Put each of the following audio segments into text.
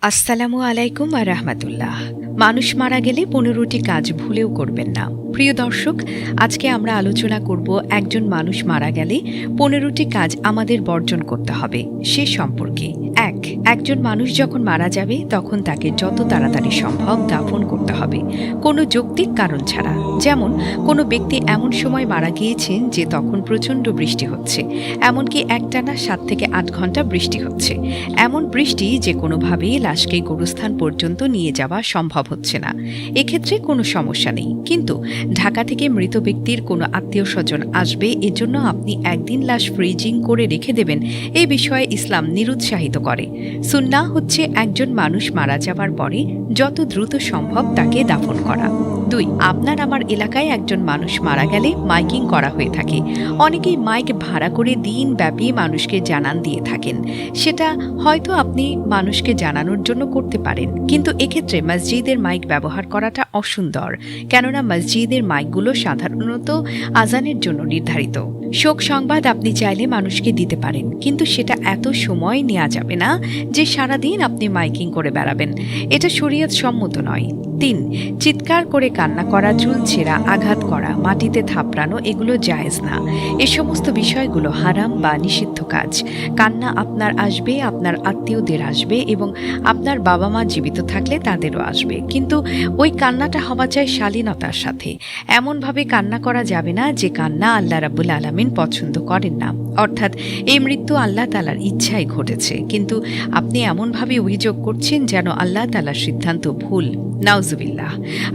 আসসালামু আলাইকুম ওয়া রাহমাতুল্লাহ। মানুষ মারা গেলে ১৫টি কাজ ভুলেও করবেন না। প্রিয় দর্শক, আজকে আমরা আলোচনা করব একজন মানুষ মারা গেলে ১৫টি কাজ আমাদের বর্জন করতে হবে সে সম্পর্কে। একজন মানুষ যখন মারা যাবে তখন তাকে যত তাড়াতাড়ি সম্ভব দাফন করতে হবে, কোনো যৌক্তিক কারণ ছাড়া। যেমন কোনো ব্যক্তি এমন সময় মারা গিয়েছেন যে তখন প্রচণ্ড বৃষ্টি হচ্ছে, এমনকি একটানা ৭ থেকে ৮ ঘন্টা বৃষ্টি হচ্ছে। এমন বৃষ্টি যে কোনোভাবেই লাশকে গোরস্থান পর্যন্ত নিয়ে যাওয়া সম্ভব হচ্ছে না। এক্ষেত্রে কোনো সমস্যা নেই, কিন্তু ঢাকা থেকে মৃত ব্যক্তির কোনো আত্মীয় স্বজন আসবে, এজন্য আপনি একদিন লাশ ফ্রিজিং করে রেখে দেবেন, এই বিষয়ে ইসলাম নিরুৎসাহিত করে। সুন্নাহ হচ্ছে একজন মানুষ মারা যাবার পরে যত দ্রুত সম্ভব তাকে দাফন করা। ২. আপনার আমার এলাকায় একজন মানুষ মারা গেলে মাইকিং করা হয়ে থাকে। অনেকেই মাইক ভাড়া করে দিনব্যাপী মানুষকে জানান দিয়ে থাকেন। সেটা হয়তো আপনি মানুষকে জানানোর জন্য করতে পারেন, কিন্তু এক্ষেত্রে মসজিদের মাইক ব্যবহার করাটা অসুন্দর, কেননা মসজিদের মাইকগুলো সাধারণত আজানের জন্য নির্ধারিত। শোক সংবাদ আপনি চাইলে মানুষকে দিতে পারেন, কিন্তু সেটা এত সময় নেওয়া যাবে না যে সারাদিন আপনি মাইকিং করে বেড়াবেন। এটা শরীয়ত সম্মত নয়। ৩. চিৎকার করে কান্না করা, চুল ছেঁড়া, আঘাত করা, মাটিতে থাপড়ানো এগুলো জায়েজ না। এ সমস্ত বিষয়গুলো হারাম বা নিষিদ্ধ কাজ। কান্না আপনার আসবে, আপনার আত্মীয়দের আসবে, এবং আপনার বাবা মা জীবিত থাকলে তাদেরও আসবে, কিন্তু ওই কান্নাটা হওয়া চাই শালীনতার সাথে। এমনভাবে কান্না করা যাবে না যে কান্না আল্লাহ রাব্বুল আলামিন পছন্দ করেন না, অর্থাৎ এই মৃত্যু আল্লাহ তাআলার ইচ্ছায় ঘটেছে, কিন্তু আপনি এমনভাবে অভিযোগ করছেন যেন আল্লাহ তাআলার সিদ্ধান্ত ভুল। নাউজুবিল্লাহ।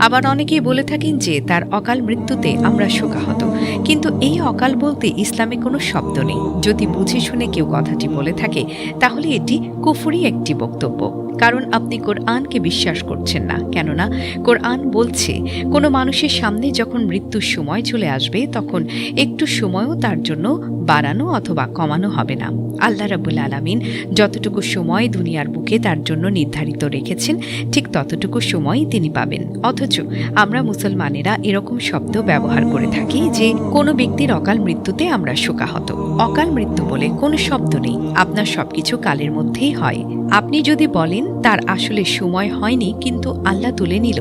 আবার অনেকেই বলে থাকেন যে তার অকাল মৃত্যুতে আমরা শোকাহত, কিন্তু এই অকাল বলতে ইসলামে কোনো শব্দ নেই। যদি বুঝে শুনে কেউ কথাটি বলে থাকে তাহলে এটি কুফরি একটি বক্তব্য, কারণ আপনি কোরআনকে বিশ্বাস করছেন না। কেননা কোরআন বলছে কোনো মানুষের সামনে যখন মৃত্যুর সময় চলে আসবে তখন একটু সময়ও তার জন্য বাড়ানো অথবা কমানো হবে না। আল্লাহ রাব্বুল আলামিন যতটুকু সময় দুনিয়ার বুকে তার জন্য নির্ধারিত রেখেছেন ঠিক ততটুকু সময়ই তিনি পাবেন। অথচ আমরা মুসলমানেরা এরকম শব্দ ব্যবহার করে থাকি যে কোনো ব্যক্তির অকাল মৃত্যুতে আমরা শোকাহত। অকাল মৃত্যু বলে কোনো শব্দ নেই, আপনার সবকিছু কালের মধ্যেই হয়। আপনি যদি বলেন তার আসলে সময় হয়নি কিন্তু আল্লাহ তুলে নিল,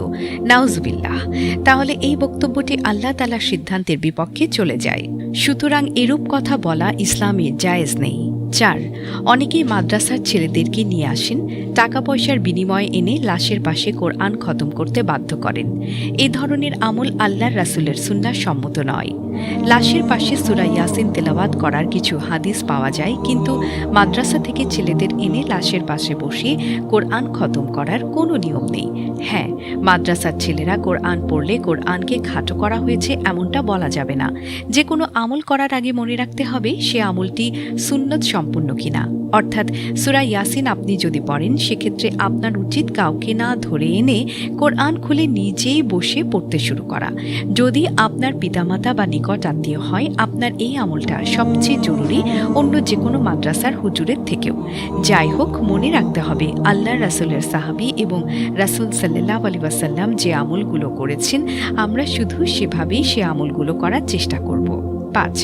নাউজুবিল্লাহ, তাহলে এই বক্তব্যটি আল্লাহ তাআলার সিদ্ধান্তের বিপক্ষে চলে যায়। সুতরাং এরূপ কথা বলা ইসলামে জায়েজ নেই। ৪. অনেকেই মাদ্রাসার ছেলেদেরকে নিয়ে আসেন, টাকা পয়সার বিনিময়ে এনে লাশের পাশে কোরআন খতম করতে বাধ্য করেন। এই ধরনের আমল আল্লাহর রাসূলের সুন্নাহ সম্মত নয়। লাশের পাশে সূরা ইয়াসিন তেলাওয়াত করার কিছু হাদিস পাওয়া যায়, কিন্তু মাদ্রাসা থেকে ছেলেদের এনে লাশের পাশে বসিয়ে কোরআন খতম করার কোনো নিয়ম নেই। হ্যাঁ, মাদ্রাসার ছেলেরা কোরআন পড়লে কোরআনকে খাটো করা হয়েছে এমনটা বলা যাবে না। যে কোনো আমল করার আগে মনে রাখতে হবে সে আমলটি সুন্নত সম্পূর্ণ কিনা। অর্থাৎ সূরা ইয়াসিন আপনি যদি পড়েন সেক্ষেত্রে আপনার উচিত কাউকে না ধরে এনে কোরআন খুলে নিজেই বসে পড়তে শুরু করা। যদি আপনার পিতামাতা বা নিকট আত্মীয় হয়, আপনার এই আমলটা সবচেয়ে জরুরি অন্য যে কোনো মাদ্রাসার হুজুরের থেকেও। যাই হোক, মনে রাখতে হবে আল্লাহর রাসূলের সাহাবী এবং রাসূল সাল্লাল্লাহু আলাইহি ওয়াসাল্লাম যে আমলগুলো করেছেন আমরা শুধু সেভাবেই সে আমলগুলো করার চেষ্টা করব। ৫.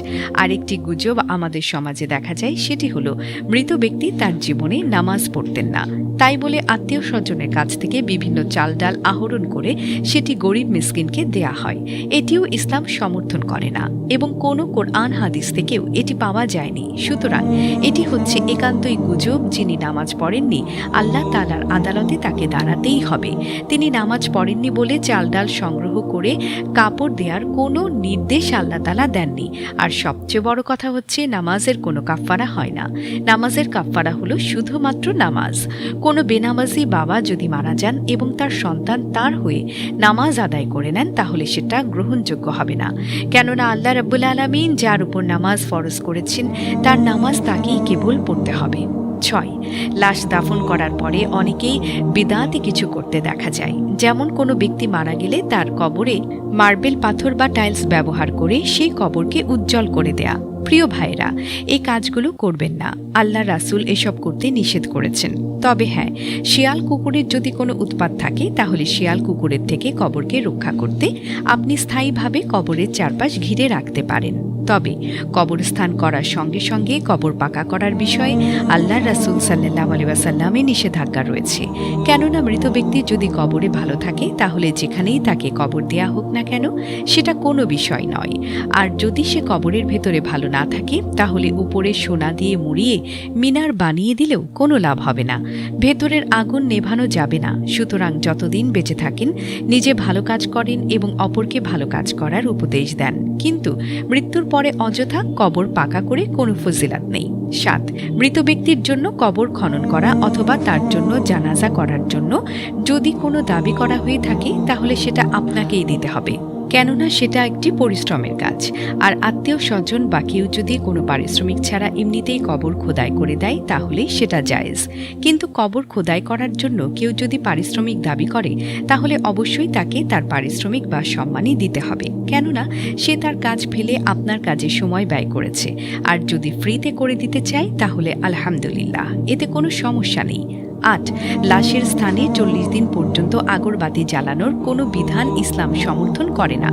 আরেকটি গুজব আমাদের সমাজে দেখা যায়, সেটি হলো মৃত ব্যক্তি তার জীবনে নামাজ পড়তেন না, তাই বলে আত্মীয় স্বজনের কাছ থেকে বিভিন্ন চাল ডাল আহরণ করে সেটি গরিব মিসকিনকে দেয়া হয়। এটিও ইসলাম সমর্থন করে না এবং কোনো কোরআন হাদিস থেকেও এটি পাওয়া যায়নি। সুতরাং এটি হচ্ছে একান্তই গুজব। যিনি নামাজ পড়েননি আল্লাহ তাআলার আদালতে তাকে দাঁড়াতেই হবে। তিনি নামাজ পড়েননি বলে চাল ডাল সংগ্রহ করে কাপড় দেওয়ার কোনো নির্দেশ আল্লাহ তাআলা দেননি। আর সবচেয়ে বড় কথা হচ্ছে নামাজের কোনো কাফফারা হয় না। নামাজের কাফফারা হলো শুধুমাত্র নামাজ। কোনো বেনামাজি বাবা যদি মারা যান এবং তার সন্তান তার হয়ে নামাজ আদায় করে নেন তাহলে সেটা গ্রহণযোগ্য হবে না, কেননা আল্লাহ রাব্বুল আলামিন যার উপর নামাজ ফরজ করেছেন তার নামাজ তাকেই কেবল পড়তে হবে। ৬. লাশ দাফন করার পরে অনেকেই বিদআতি কিছু করতে দেখা যায়। যেমন কোনো ব্যক্তি মারা গেলে তার কবরে মার্বেল পাথর বা টাইলস ব্যবহার করে সেই কবরকে উজ্জ্বল করে দেয়া। প্রিয় ভাইরা, এই কাজগুলো করবেন না। আল্লাহ রাসূল এসব করতে নিষেধ করেছেন। তবে হ্যাঁ, শিয়াল কুকুরের যদি কোনো উৎপাত থাকে তাহলে শিয়াল কুকুরের থেকে কবরকে রক্ষা করতে আপনি স্থায়ীভাবে কবরের চারপাশ ঘিরে রাখতে পারেন। তবে কবরস্থান করার সঙ্গে সঙ্গে কবর পাকা করার বিষয়ে আল্লাহ রাসূল সাল্লাল্লাহু আলাইহি ওয়াসাল্লামের নিষেধাজ্ঞা রয়েছে। কেননা মৃত ব্যক্তি যদি কবরে ভালো থাকে তাহলে যেখানেই তাকে কবর দেয়া হোক না কেন সেটা কোনো বিষয় নয়। আর যদি সে কবরের ভেতরে ভালো না থাকে তাহলে উপরে সোনা দিয়ে মুড়িয়ে মিনার বানিয়ে দিলেও কোনো লাভ হবে না। ভেতরের আগুন নেভানো যাবে না। সুতরাং যতদিন বেঁচে থাকেন নিজে ভালো কাজ করেন এবং অপরকে ভালো কাজ করার উপদেশ দেন, কিন্তু মৃত্যুর পরে অযথা কবর পাকা করে কোনো ফজিলত নেই। ৭. মৃত ব্যক্তির জন্য কবর খনন করা অথবা তার জন্য জানাজা করার জন্য যদি কোনো দাবি করা হয়ে থাকে তাহলে সেটা আপনাকেই দিতে হবে, কেননা সেটা একটি পরিশ্রমের কাজ। আর আত্মীয় স্বজন বা কেউ যদি কোনো পারিশ্রমিক ছাড়া এমনিতেই কবর খোদাই করে দেয় তাহলে সেটা জায়েজ। কিন্তু কবর খোদাই করার জন্য কেউ যদি পারিশ্রমিক দাবি করে তাহলে অবশ্যই তাকে তার পারিশ্রমিক বা সম্মানই দিতে হবে, কেননা সে তার কাজ ফেলে আপনার কাজে সময় ব্যয় করেছে। আর যদি ফ্রিতে করে দিতে চায় তাহলে আলহামদুলিল্লাহ, এতে কোনো সমস্যা নেই। ৮. লাশের স্থানে ৪০ দিন পর্যন্ত আগরবাতি জ্বালানোর কোনো বিধান ইসলাম সমর্থন করে না।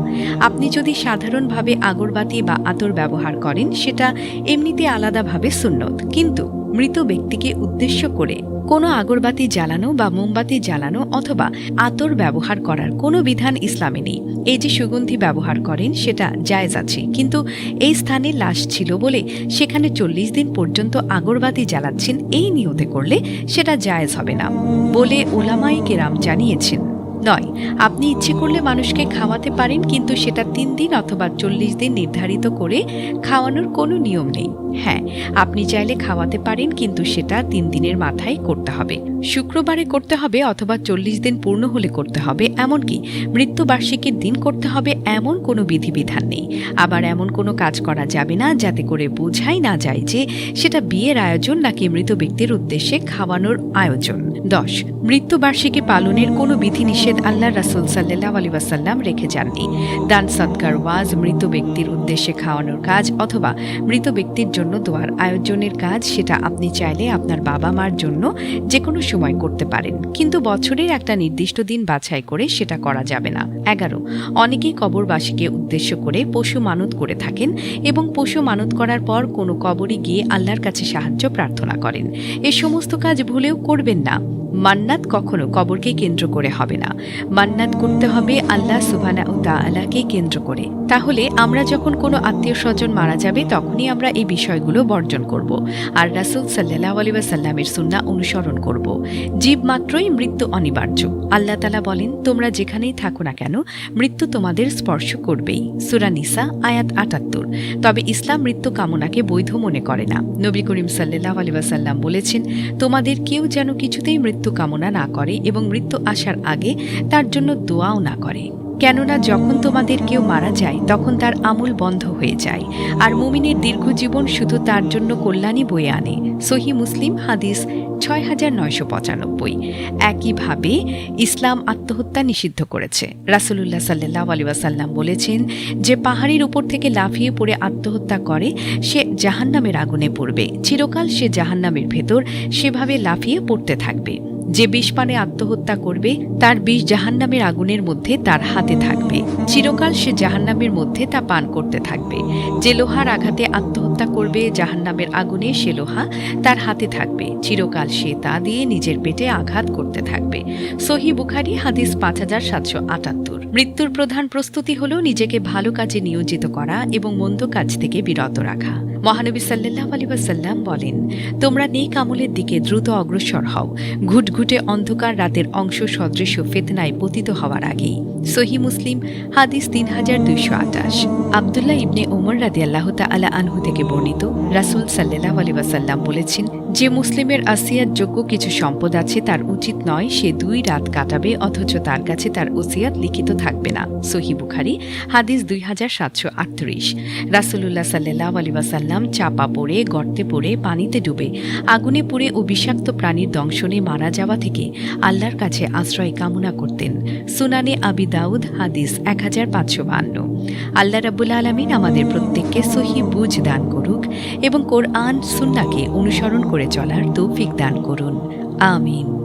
আপনি যদি সাধারণভাবে আগরবাতি বা আতর ব্যবহার করেন সেটা এমনিতে আলাদাভাবে সুন্নত, কিন্তু মৃত ব্যক্তিকে উদ্দেশ্য করে কোনো আগরবাতি জ্বালানো বা মোমবাতি জ্বালানো অথবা আতর ব্যবহার করার কোনো বিধান ইসলামে নেই। এই যে সুগন্ধি ব্যবহার করেন সেটা জায়েজ আছে, কিন্তু এই স্থানে লাশ ছিল বলে সেখানে ৪০ দিন পর্যন্ত আগরবাতি জ্বালাচ্ছেন এই নিয়তে করলে সেটা জায়েজ হবে না বলে উলামায়ে কেরাম জানিয়েছেন। ৯. আপনি ইচ্ছে করলে মানুষকে খাওয়াতে পারেন, কিন্তু সেটা ৩ দিন অথবা ৪০ দিন নির্ধারিত করে খাওয়ানোর কোনো নিয়ম নেই। হ্যাঁ, আপনি চাইলে খাওয়াতে পারেন, কিন্তু সেটা ৩ দিনের মাথায় করতে হবে, শুক্রবারে করতে হবে অথবা ৪০ দিন পূর্ণ হলে করতে হবে, এমনকি মৃত্যুবার্ষিকীর দিন করতে হবে এমন কোনো বিধিবিধান নেই। আবার এমন কোনো কাজ করা যাবে না যাতে করে বোঝাই না যায় যে সেটা বিয়ের আয়োজন নাকি মৃত ব্যক্তির উদ্দেশ্যে খাওয়ানোর আয়োজন। ১০. মৃত্যুবার্ষিকী পালনের কোনো বিধিনিষেধ আল্লাহ রাসূল সাল্লাল্লাহু আলাইহি ওয়াসাল্লাম রেখে যাননি। দান সদকার ওয়াজ, মৃত ব্যক্তির উদ্দেশ্যে খাওয়ানোর কাজ অথবা মৃত ব্যক্তির জন্য দোয়ার আয়োজনের কাজ সেটা আপনি চাইলে আপনার বাবা মার জন্য যে কোনো সময় করতে পারেন, কিন্তু বছরের একটা নির্দিষ্ট দিন বাছাই করে সেটা করা যাবে না। ১১. অনেকেই কবরবাসীকে উদ্দেশ্য করে পশু মানত করে থাকেন এবং পশু মানত করার পর কোনো কবরে গিয়ে আল্লাহর কাছে সাহায্য প্রার্থনা করেন। এ সমস্ত কাজ ভুলেও করবেন না। মান্নাত কখনো কবরকে কেন্দ্র করে হবে না। মান্নাত করতে হবে আল্লাহ সুবহানাহু ওয়া তাআলাকে কেন্দ্র করে। তাহলে আমরা যখন কোনো আত্মীয় স্বজন মারা যাবে তখনই আমরা এই বিষয়গুলো বর্জন করব আর রাসূল সাল্লাল্লাহু আলাইহি ওয়াসাল্লামের সুন্নাহ অনুসরণ করব। জীব মাত্রই মৃত্যু অনিবার্য। আল্লাহ তাআলা বলেন, তোমরা যেখানেই থাকো না কেন মৃত্যু তোমাদের স্পর্শ করবেই। সূরা নিসা আয়াত ৭৮। তবে ইসলাম মৃত্যু কামনাকে বৈধ মনে করে না। নবী করিম সাল্লাল্লাহু আলাইহি ওয়াসাল্লাম বলেছেন, তোমাদের কেউ যেন কিছুতেই মৃত্যু কামনা না করে এবং মৃত্যু আসার আগে তার জন্য দোয়াও না করে, কেননা যখন তোমাদের কেউ মারা যায় তখন তার আমল বন্ধ হয়ে যায় আর মুমিনের দীর্ঘ জীবন শুধু তার জন্য কল্যাণই বয়ে আনে। সহিহ মুসলিম হাদিস ৬৯৯৫। একইভাবে ইসলাম আত্মহত্যা নিষিদ্ধ করেছে। রাসূলুল্লাহ সাল্লাল্লাহু আলাইহি ওয়াসাল্লাম বলেছেন, যে পাহাড়ের উপর থেকে লাফিয়ে পড়ে আত্মহত্যা করে সে জাহান্নামের আগুনে পড়বে, চিরকাল সে জাহান্নামের ভেতর সেভাবে লাফিয়ে পড়তে থাকবে। যে বিষপানে আত্মহত্যা করবে তার বিষ জাহান্নামের আগুনের মধ্যে তার হাতে থাকবে, চিরকাল সে জাহান্নামের মধ্যে তা পান করতে থাকবে। যে লোহার আঘাতে আত্মহত্যা করবে জাহান্নামের আগুনে সে লোহা তার হাতে থাকবে, চিরকাল সে তা দিয়ে নিজের পেটে আঘাত করতে থাকবে। সহিহ বুখারী হাদিস ৫৭৭৮। মৃত্যুর প্রধান প্রস্তুতি হল নিজেকে ভালো কাজে নিয়োজিত করা এবং মন্দ কাজ থেকে বিরত রাখা। মহানবী সাল্লাল্লাহু আলাইহি ওয়াসাল্লাম বলেন, তোমরা নেক আমলের দিকে দ্রুত অগ্রসর হও ঘুটঘুটে অন্ধকার রাতের অংশ সদৃশ্য ফিতনায় পতিত হওয়ার আগেই। সহিহ মুসলিম হাদিস ৩২২৮। আব্দুল্লাহ ইবনে ওমর রাদিয়াল্লাহু তাআলা আনহু থেকে বর্ণিত, রাসূল সাল্লাল্লাহু আলাইহি ওয়াসাল্লাম বলেছেন, যে মুসলিমের আসিয়াত যোগ্য কিছু সম্পদ আছে তার উচিত নয় সে ২ রাত কাটাবে অথচ তার কাছে তার ওসিয়াত লিখিত থাকবে না। সহিহ বুখারী হাদিস ২৭৩৮। রাসূলুল্লাহ সাল্লাল্লাহু আলাইহি ওয়াসাল্লাম সাল্লাম চাপা পড়ে, গর্তে পড়ে, পানিতে ডুবে, আগুনে পুড়ে ও বিষাক্ত প্রাণীর দংশনে মারা যাওয়া থেকে আল্লাহর কাছে আশ্রয় কামনা করতেন। সুনানে আবি দাউদ হাদিস 1552। আল্লাহ রাব্বুল আলামিন আমাদের প্রত্যেককে সহি বুঝ দান করুক এবং কোরআন সুন্নাহকে অনুসরণ করে চলার তৌফিক দান করুন। আমিন।